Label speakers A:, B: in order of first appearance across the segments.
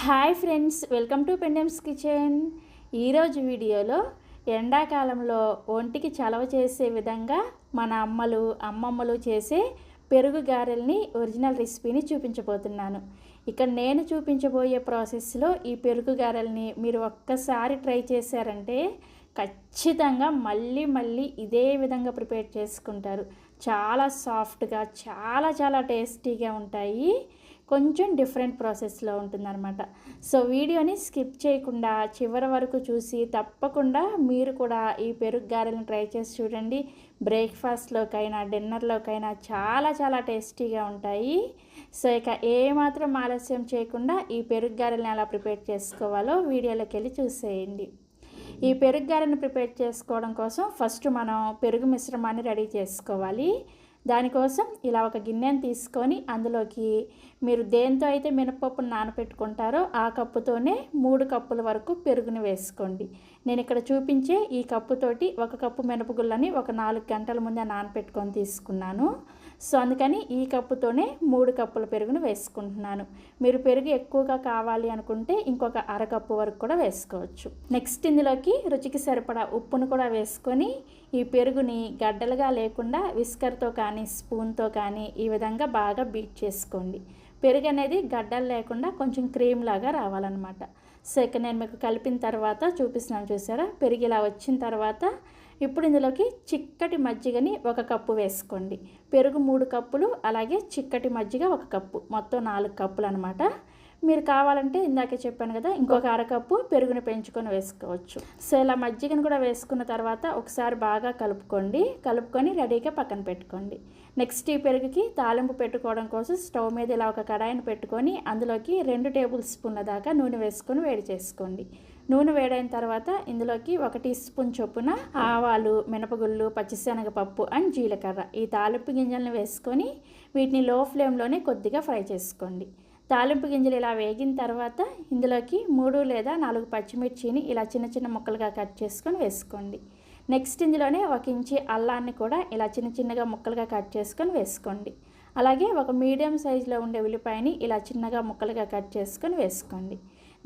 A: Hi friends, welcome to Pendems kitchen. ఈరోజు వీడియోలో ఎండాకాలంలో ఒంటికి చలవ చేసే విధంగా మన అమ్మమ్మలు చేసే పెరుగు గారెల్ని ఒరిజినల్ రెసిపీని చూపించబోతున్నాను. ఇక్కడ నేను చూపించబోయే ప్రాసెస్లో ఈ పెరుగు గారెల్ని మీరు ఒక్కసారి ట్రై చేశారంటే ఖచ్చితంగా మళ్ళీ ఇదే విధంగా ప్రిపేర్ చేసుకుంటారు. చాలా సాఫ్ట్గా చాలా టేస్టీగా ఉంటాయి. కొంచెం డిఫరెంట్ ప్రాసెస్లో ఉంటుందన్నమాట. సో వీడియోని స్కిప్ చేయకుండా చివరి వరకు చూసి తప్పకుండా మీరు కూడా ఈ పెరుగు గారెలను ట్రై చేసి చూడండి. బ్రేక్ఫాస్ట్లోకైనా డిన్నర్లోకైనా చాలా టేస్టీగా ఉంటాయి. సో ఇక ఏమాత్రం ఆలస్యం చేయకుండా ఈ పెరుగు గారెలను ఎలా ప్రిపేర్ చేసుకోవాలో వీడియోలోకి వెళ్ళి చూసేయండి. ఈ పెరుగు గారెలను ప్రిపేర్ చేసుకోవడం కోసం ఫస్ట్ మనం పెరుగు మిశ్రమాన్ని రెడీ చేసుకోవాలి. దానికోసం ఇలా ఒక గిన్నెని తీసుకొని అందులోకి మీరు దేంతో అయితే మినపప్పును నానబెట్టుకుంటారో ఆ కప్పుతోనే 3 కప్పుల వరకు పెరుగుని వేసుకోండి. నేను ఇక్కడ చూపించే ఈ కప్పుతోటి 1 కప్పు మినపగుళ్ళని ఒక 4 గంటల ముందే నానబెట్టుకొని తీసుకున్నాను. సో అందుకని ఈ కప్పుతోనే 3 కప్పుల పెరుగును వేసుకుంటున్నాను. మీరు పెరుగు ఎక్కువగా కావాలి అనుకుంటే ఇంకొక అరకప్పు వరకు కూడా వేసుకోవచ్చు. నెక్స్ట్ ఇందులోకి రుచికి సరిపడా ఉప్పును కూడా వేసుకొని ఈ పెరుగుని గడ్డలుగా లేకుండా విస్కర్తో కానీ స్పూన్తో కానీ ఈ విధంగా బాగా బీట్ చేసుకోండి. పెరుగు అనేది గడ్డలు లేకుండా కొంచెం క్రీమ్ లాగా రావాలన్నమాట. సో ఇక నేను మీకు కలిపిన తర్వాత చూపిస్తున్నాను, చూసారా? పెరుగు ఇలా వచ్చిన తర్వాత ఇప్పుడు ఇందులోకి చిక్కటి మజ్జిగని 1 కప్పు వేసుకోండి. పెరుగు 3 కప్పులు, అలాగే చిక్కటి మజ్జిగ 1 కప్పు, మొత్తం 4 కప్పులు అనమాట. మీరు కావాలంటే ఇందాకే చెప్పాను కదా, ఇంకొక అరకప్పు పెరుగుని పెంచుకొని వేసుకోవచ్చు. సో ఇలా మజ్జిగను కూడా వేసుకున్న తర్వాత ఒకసారి బాగా కలుపుకొని రెడీగా పక్కన పెట్టుకోండి. నెక్స్ట్ ఈ పెరుగుకి తాలింపు పెట్టుకోవడం కోసం స్టవ్ మీద ఇలా ఒక కడాయిని పెట్టుకొని అందులోకి 2 టేబుల్ స్పూన్ల దాకా నూనె వేసుకొని వేడి చేసుకోండి. నూనె వేడైన తర్వాత ఇందులోకి 1 టీ స్పూన్ చొప్పున ఆవాలు, మినపగుళ్ళు, పచ్చిశనగపప్పు అండ్ జీలకర్ర ఈ తాలింపు గింజలను వేసుకొని వీటిని లో ఫ్లేమ్లోనే కొద్దిగా ఫ్రై చేసుకోండి. తాలింపు గింజలు ఇలా వేగిన తర్వాత ఇందులోకి 3 లేదా 4 పచ్చిమిర్చిని ఇలా చిన్న ముక్కలుగా కట్ చేసుకొని వేసుకోండి. నెక్స్ట్ ఇందులోనే 1 ఇంచి అల్లాన్ని కూడా ఇలా చిన్నగా ముక్కలుగా కట్ చేసుకొని వేసుకోండి. అలాగే ఒక మీడియం సైజులో ఉండే ఉల్లిపాయని ఇలా చిన్నగా ముక్కలుగా కట్ చేసుకొని వేసుకోండి.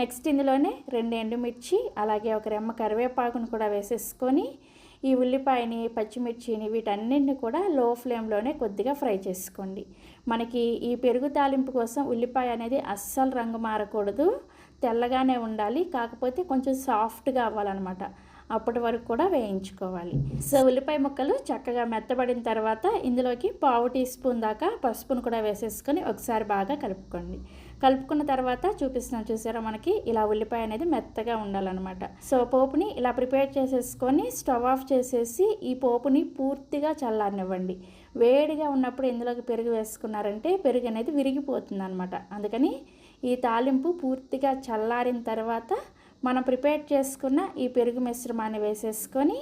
A: నెక్స్ట్ ఇందులోనే 2 ఎండుమిర్చి, అలాగే 1 రెమ్మ కరివేపాకును కూడా వేసేసుకొని ఈ ఉల్లిపాయని, పచ్చిమిర్చిని వీటన్నింటిని కూడా లో ఫ్లేమ్లోనే కొద్దిగా ఫ్రై చేసుకోండి. మనకి ఈ పెరుగు తాలింపు కోసం ఉల్లిపాయ అనేది అస్సలు రంగు మారకూడదు, తెల్లగానే ఉండాలి. కాకపోతే కొంచెం సాఫ్ట్గా అవ్వాలన్నమాట. అప్పటి వరకు కూడా వేయించుకోవాలి. సో ఉల్లిపాయ ముక్కలు చక్కగా మెత్తబడిన తర్వాత ఇందులోకి 1/2 టీ స్పూన్ దాకా పసుపును కూడా వేసేసుకొని ఒకసారి బాగా కలుపుకున్న తర్వాత చూపిస్తున్నాను, చూసారా? మనకి ఇలా ఉల్లిపాయ అనేది మెత్తగా ఉండాలన్నమాట. సో పోపుని ఇలా ప్రిపేర్ చేసేసుకొని స్టవ్ ఆఫ్ చేసేసి ఈ పోపుని పూర్తిగా చల్లారనివ్వండి. వేడిగా ఉన్నప్పుడు ఇందులోకి పెరుగు వేసుకున్నారంటే పెరుగు అనేది విరిగిపోతుంది అనమాట. అందుకని ఈ తాలింపు పూర్తిగా చల్లారిన తర్వాత మనం ప్రిపేర్ చేసుకున్న ఈ పెరుగు మిశ్రమాన్ని వేసేసుకొని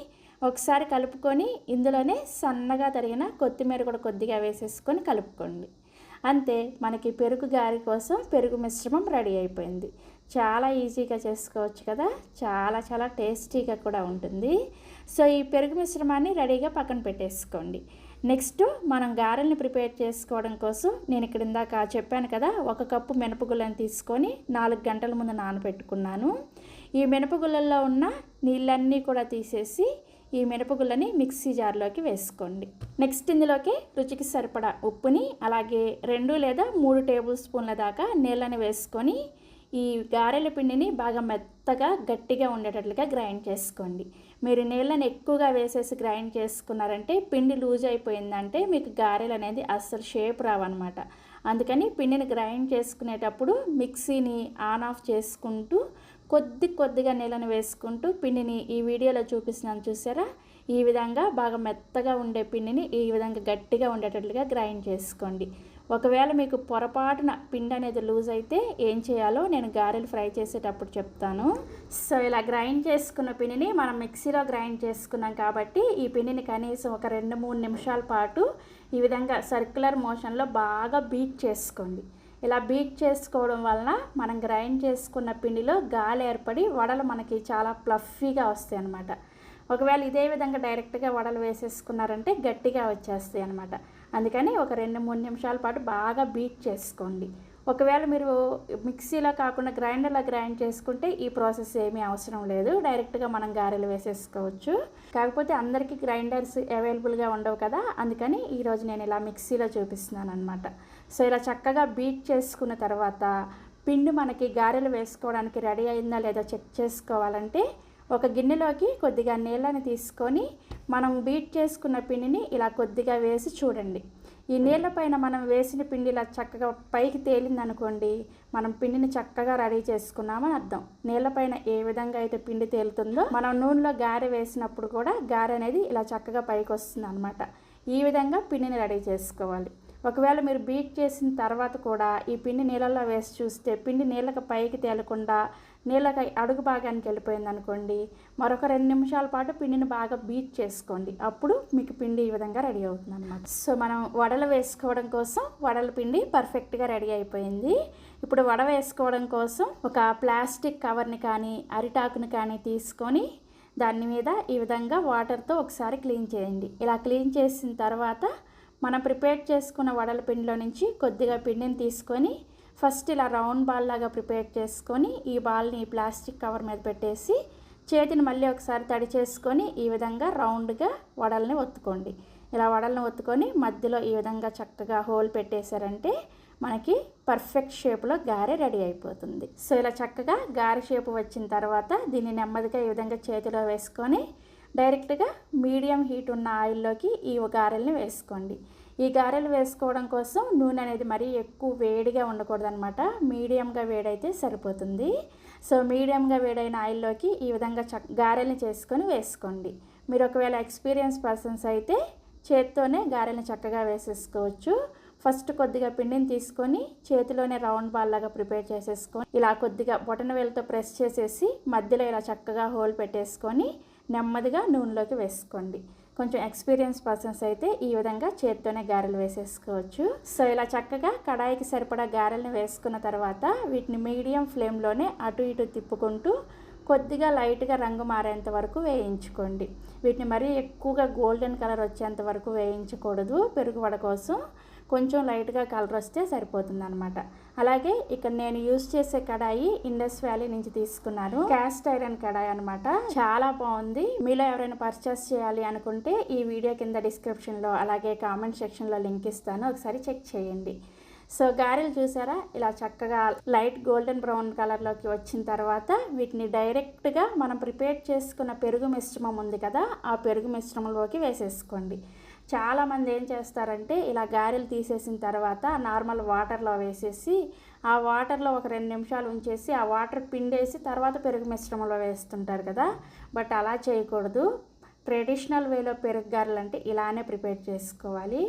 A: ఒకసారి కలుపుకొని ఇందులోనే సన్నగా తరిగిన కొత్తిమీర కూడా కొద్దిగా వేసేసుకొని కలుపుకోండి. అంతే, మనకి పెరుగు గారి కోసం పెరుగు మిశ్రమం రెడీ అయిపోయింది. చాలా ఈజీగా చేసుకోవచ్చు కదా, చాలా టేస్టీగా కూడా ఉంటుంది. సో ఈ పెరుగు మిశ్రమాన్ని రెడీగా పక్కన పెట్టేసుకోండి. నెక్స్ట్ మనం గారెల్ని ప్రిపేర్ చేసుకోవడం కోసం నేను ఇక్కడ ఇందాక చెప్పాను కదా, 1 కప్పు మినపగుళ్ళని తీసుకొని 4 గంటల ముందు నానబెట్టుకున్నాను. ఈ మినపగుళ్ళల్లో ఉన్న నీళ్ళన్నీ కూడా తీసేసి ఈ మినపగుళ్ళని మిక్సీ జార్లోకి వేసుకోండి. నెక్స్ట్ ఇందులోకి రుచికి సరిపడా ఉప్పుని, అలాగే 2 లేదా 3 టేబుల్ స్పూన్ల దాకా నీళ్ళని వేసుకొని ఈ గారెల పిండిని బాగా మెత్తగా గట్టిగా ఉండేటట్లుగా గ్రైండ్ చేసుకోండి. మీరు నీళ్ళని ఎక్కువగా వేసేసి గ్రైండ్ చేసుకున్నారంటే పిండి లూజ్ అయిపోయిందంటే మీకు గారెలు అనేది అస్సలు షేప్ రావన్నమాట. అందుకని పిండిని గ్రైండ్ చేసుకునేటప్పుడు మిక్సీని ఆన్ ఆఫ్ చేసుకుంటూ కొద్దిగా నీళ్ళని వేసుకుంటూ పిండిని ఈ వీడియోలో చూపిస్తున్నాను, చూసారా? ఈ విధంగా బాగా మెత్తగా ఉండే పిండిని ఈ విధంగా గట్టిగా ఉండేటట్లుగా గ్రైండ్ చేసుకోండి. ఒకవేళ మీకు పొరపాటున పిండి అనేది లూజ్ అయితే ఏం చేయాలో నేను గారెలు ఫ్రై చేసేటప్పుడు చెప్తాను. సో ఇలా గ్రైండ్ చేసుకున్న పిండిని మనం మిక్సీలో గ్రైండ్ చేసుకున్నాం కాబట్టి ఈ పిండిని కనీసం ఒక 2-3 నిమిషాల పాటు ఈ విధంగా సర్క్యులర్ మోషన్లో బాగా బీట్ చేసుకోండి. ఇలా బీట్ చేసుకోవడం వలన మనం గ్రైండ్ చేసుకున్న పిండిలో గాలి ఏర్పడి వడలు మనకి చాలా ప్లఫీగా వస్తాయి అన్నమాట. ఒకవేళ ఇదే విధంగా డైరెక్ట్గా వడలు వేసేసుకున్నారంటే గట్టిగా వచ్చేస్తాయి అన్నమాట. అందుకని ఒక 2-3 నిమిషాల పాటు బాగా బీట్ చేసుకోండి. ఒకవేళ మీరు మిక్సీలో కాకుండా గ్రైండర్లో గ్రైండ్ చేసుకుంటే ఈ ప్రాసెస్ ఏమీ అవసరం లేదు, డైరెక్ట్గా మనం గారెలు వేసేసుకోవచ్చు. కాకపోతే అందరికీ గ్రైండర్స్ అవైలబుల్గా ఉండవు కదా, అందుకని ఈరోజు నేను ఇలా మిక్సీలో చూపిస్తున్నాను అనమాట. సో ఇలా చక్కగా బీట్ చేసుకున్న తర్వాత పిండి మనకి గారెలు వేసుకోవడానికి రెడీ అయిందా లేదా చెక్ చేసుకోవాలంటే ఒక గిన్నెలోకి కొద్దిగా నీళ్ళని తీసుకొని మనం బీట్ చేసుకున్న పిండిని ఇలా కొద్దిగా వేసి చూడండి. ఈ నీళ్ళ పైన మనం వేసిన పిండి ఇలా చక్కగా పైకి తేలిందనుకోండి, మనం పిండిని చక్కగా రెడీ చేసుకున్నామని అర్థం. నీళ్ళపైన ఏ విధంగా అయితే పిండి తేలుతుందో మనం నూనెలో గారె వేసినప్పుడు కూడా గారె అనేది ఇలా చక్కగా పైకి వస్తుంది అనమాట. ఈ విధంగా పిండిని రెడీ చేసుకోవాలి. ఒకవేళ మీరు బీట్ చేసిన తర్వాత కూడా ఈ పిండి నీళ్ళల్లో వేసి చూస్తే పిండి నీళ్ళకి పైకి తేలకుండా నీళ్ళకి అడుగు భాగానికి వెళ్ళిపోయింది అనుకోండి, మరొక 2 నిమిషాల పాటు పిండిని బాగా బీట్ చేసుకోండి. అప్పుడు మీకు పిండి ఈ విధంగా రెడీ అవుతుంది అనమాట. సో మనం వడలు వేసుకోవడం కోసం వడల పిండి పర్ఫెక్ట్గా రెడీ అయిపోయింది. ఇప్పుడు వడ వేసుకోవడం కోసం ఒక ప్లాస్టిక్ కవర్ని కానీ అరిటాకుని కానీ తీసుకొని దాని మీద ఈ విధంగా వాటర్తో ఒకసారి క్లీన్ చేయండి. ఇలా క్లీన్ చేసిన తర్వాత మనం ప్రిపేర్ చేసుకున్న వడల పిండిలో నుంచి కొద్దిగా పిండిని తీసుకొని ఫస్ట్ ఇలా రౌండ్ బాల్ లాగా ప్రిపేర్ చేసుకొని ఈ బాల్ని ప్లాస్టిక్ కవర్ మీద పెట్టేసి చేతిని మళ్ళీ ఒకసారి తడి చేసుకొని ఈ విధంగా రౌండ్గా వడల్ని ఒత్తుకోండి. ఇలా వడల్ని ఒత్తుకొని మధ్యలో ఈ విధంగా చక్కగా హోల్ పెట్టేశారంటే మనకి పర్ఫెక్ట్ షేప్లో గారె రెడీ అయిపోతుంది. సో ఇలా చక్కగా గారె షేప్ వచ్చిన తర్వాత దీన్ని నెమ్మదిగా ఈ విధంగా చేతిలో వేసుకొని డైరెక్ట్గా మీడియం హీట్ ఉన్న ఆయిల్లోకి ఈ గారెల్ని వేసుకోండి. ఈ గారెలు వేసుకోవడం కోసం నూనె అనేది మరీ ఎక్కువ వేడిగా ఉండకూడదు అనమాట, మీడియంగా వేడైతే సరిపోతుంది. సో మీడియంగా వేడైన ఆయిల్లోకి ఈ విధంగా గారెల్ని చేసుకొని వేసుకోండి. మీరు ఒకవేళ ఎక్స్పీరియన్స్ పర్సన్స్ అయితే చేత్తోనే గారెల్ని చక్కగా వేసేసుకోవచ్చు. ఫస్ట్ కొద్దిగా పిండిని తీసుకొని చేతిలోనే రౌండ్ బాల్ లాగా ప్రిపేర్ చేసేసుకొని ఇలా కొద్దిగా బొటన వేలుతో ప్రెస్ చేసేసి మధ్యలో ఇలా చక్కగా హోల్ పెట్టేసుకొని నెమ్మదిగా నూనెలోకి వేసుకోండి. కొంచెం ఎక్స్పీరియన్స్ పర్సన్స్ అయితే ఈ విధంగా చేత్తోనే గారెలు వేసేసుకోవచ్చు. సో ఇలా చక్కగా కడాయికి సరిపడా గారెల్ని వేసుకున్న తర్వాత వీటిని మీడియం ఫ్లేమ్లోనే అటు ఇటు తిప్పుకుంటూ కొద్దిగా లైట్గా రంగు మారేంత వరకు వేయించుకోండి. వీటిని మరీ ఎక్కువగా గోల్డెన్ కలర్ వచ్చేంత వరకు వేయించకూడదు. పెరుగు వడ కోసం కొంచెం లైట్గా కలర్ వస్తే సరిపోతుంది అనమాట. అలాగే ఇక్కడ నేను యూజ్ చేసే కడాయి ఇండస్ వ్యాలీ నుంచి తీసుకున్నాను, క్యాస్ట్ ఐరన్ కడాయి అనమాట. చాలా బాగుంది. మీలో ఎవరైనా పర్చేస్ చేయాలి అనుకుంటే ఈ వీడియో కింద డిస్క్రిప్షన్లో అలాగే కామెంట్ సెక్షన్లో లింక్ ఇస్తాను, ఒకసారి చెక్ చేయండి. సో గారెలు చూసారా, ఇలా చక్కగా లైట్ గోల్డెన్ బ్రౌన్ కలర్లోకి వచ్చిన తర్వాత వీటిని డైరెక్ట్గా మనం ప్రిపేర్ చేసుకున్న పెరుగు మిశ్రమం ఉంది కదా, ఆ పెరుగు మిశ్రమంలోకి వేసేసుకోండి. చాలామంది ఏం చేస్తారంటే ఇలా గారెలు తీసేసిన తర్వాత నార్మల్ వాటర్లో వేసేసి ఆ వాటర్లో ఒక 2 నిమిషాలు ఉంచేసి ఆ వాటర్ పిండేసి తర్వాత పెరుగు మిశ్రమంలో వేస్తుంటారు కదా, బట్ అలా చేయకూడదు. ట్రెడిషనల్ వేలో పెరుగు గారెలు అంటే ఇలానే ప్రిపేర్ చేసుకోవాలి.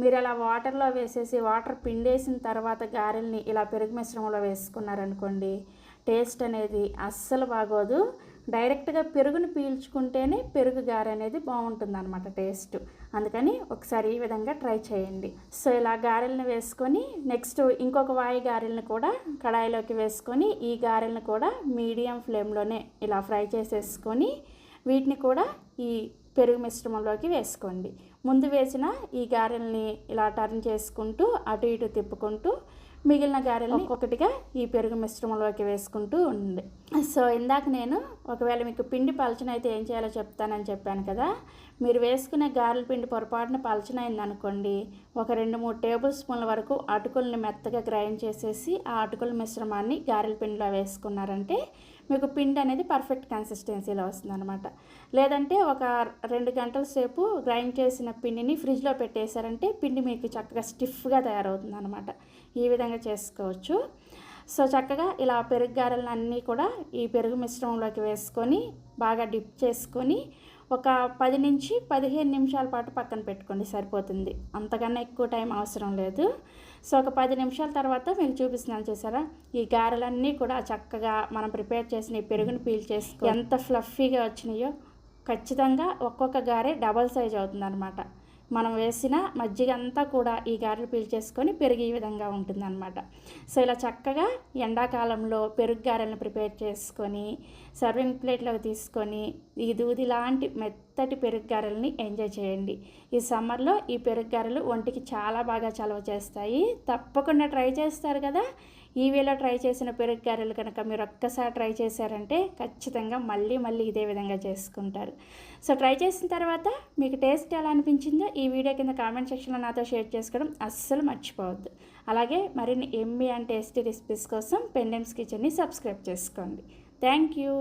A: మీరు అలా వాటర్లో వేసేసి వాటర్ పిండేసిన తర్వాత గారెల్ని ఇలా పెరుగు మిశ్రమంలో వేసుకున్నారనుకోండి, టేస్ట్ అనేది అస్సలు బాగోదు. డైరెక్ట్గా పెరుగుని పీల్చుకుంటేనే పెరుగు గారె అనేది బాగుంటుంది అనమాట టేస్ట్. అందుకని ఒకసారి ఈ విధంగా ట్రై చేయండి. సో ఇలా గారెల్ని వేసుకొని నెక్స్ట్ ఇంకొక వాయి గారెల్ని కూడా కడాయిలోకి వేసుకొని ఈ గారెల్ని కూడా మీడియం ఫ్లేమ్లోనే ఇలా ఫ్రై చేసేసుకొని వీటిని కూడా ఈ పెరుగు మిశ్రమంలోకి వేసుకోండి. ముందు వేసిన ఈ గారెల్ని ఇలా టర్న్ చేసుకుంటూ అటు ఇటు తిప్పుకుంటూ మిగిలిన గారెల్ని ఒక్కొక్కటిగా ఈ పెరుగు మిశ్రమంలోకి వేసుకుంటూ ఉండండి. సో ఇందాక నేను ఒకవేళ మీకు పిండి పలచనైతే ఏం చేయాలో చెప్తానని చెప్పాను కదా, మీరు వేసుకునే గారెల పిండి పొరపాటున పలచనైంది అనుకోండి, ఒక 2-3 టేబుల్ స్పూన్ల వరకు అటుకుల్ని మెత్తగా గ్రైండ్ చేసేసి ఆ అటుకుల మిశ్రమాన్ని గారెల పిండిలో వేసుకున్నారంటే మీకు పిండి అనేది పర్ఫెక్ట్ కన్సిస్టెన్సీలో వస్తుంది అనమాట. లేదంటే ఒక 2 గంటల సేపు గ్రైండ్ చేసిన పిండిని ఫ్రిడ్జ్లో పెట్టేశారంటే పిండి మీకు చక్కగా స్టిఫ్గా తయారవుతుంది అనమాట. ఈ విధంగా చేసుకోవచ్చు. సో చక్కగా ఇలా పెరుగు గారెలను అన్నీ కూడా ఈ పెరుగు మిశ్రమంలోకి వేసుకొని బాగా డిప్ చేసుకొని ఒక 10 నుంచి 15 నిమిషాల పాటు పక్కన పెట్టుకోండి, సరిపోతుంది. అంతకన్నా ఎక్కువ టైం అవసరం లేదు. సో ఒక 10 నిమిషాల తర్వాత మీకు చూపిస్తున్నాను చూసారా, ఈ గారెలన్నీ కూడా చక్కగా మనం ప్రిపేర్ చేసిన ఈ పెరుగుని పీల్ చేసుకో ఎంత ఫ్లఫీగా వచ్చినాయో. ఖచ్చితంగా ఒక్కొక్క గారె డబల్ సైజ్ అవుతుంది అనమాట. మనం వేసిన మజ్జిగ అంతా కూడా ఈ గారెలు పీల్చేసుకొని పెరుగు ఈ విధంగా ఉంటుందన్నమాట. సో ఇలా చక్కగా ఎండాకాలంలో పెరుగు గారెలను ప్రిపేర్ చేసుకొని సర్వింగ్ ప్లేట్లోకి తీసుకొని ఈ దూది లాంటి మెత్తటి పెరుగు గారెలని ఎంజాయ్ చేయండి. ఈ సమ్మర్లో ఈ పెరుగు గారెలు ఒంటికి చాలా బాగా చలవ చేస్తాయి. తప్పకుండా ట్రై చేస్తారు కదా. ఈ వేలో ట్రై చేసిన పెరుగు గారెలు కనుక మీరు ఒక్కసారి ట్రై చేశారంటే ఖచ్చితంగా మళ్ళీ మళ్ళీ ఇదే విధంగా చేసుకుంటారు. సో ట్రై చేసిన తర్వాత మీకు టేస్ట్ ఎలా అనిపించిందో ఈ వీడియో కింద కామెంట్ సెక్షన్లో నాతో షేర్ చేసుకోవడం అస్సలు మర్చిపోవద్దు. అలాగే మరిన్ని ఎమ్మీ అండ్ టేస్టీ రెసిపీస్ కోసం పెండెమ్స్ కిచెన్ని సబ్స్క్రైబ్ చేసుకోండి. Thank you.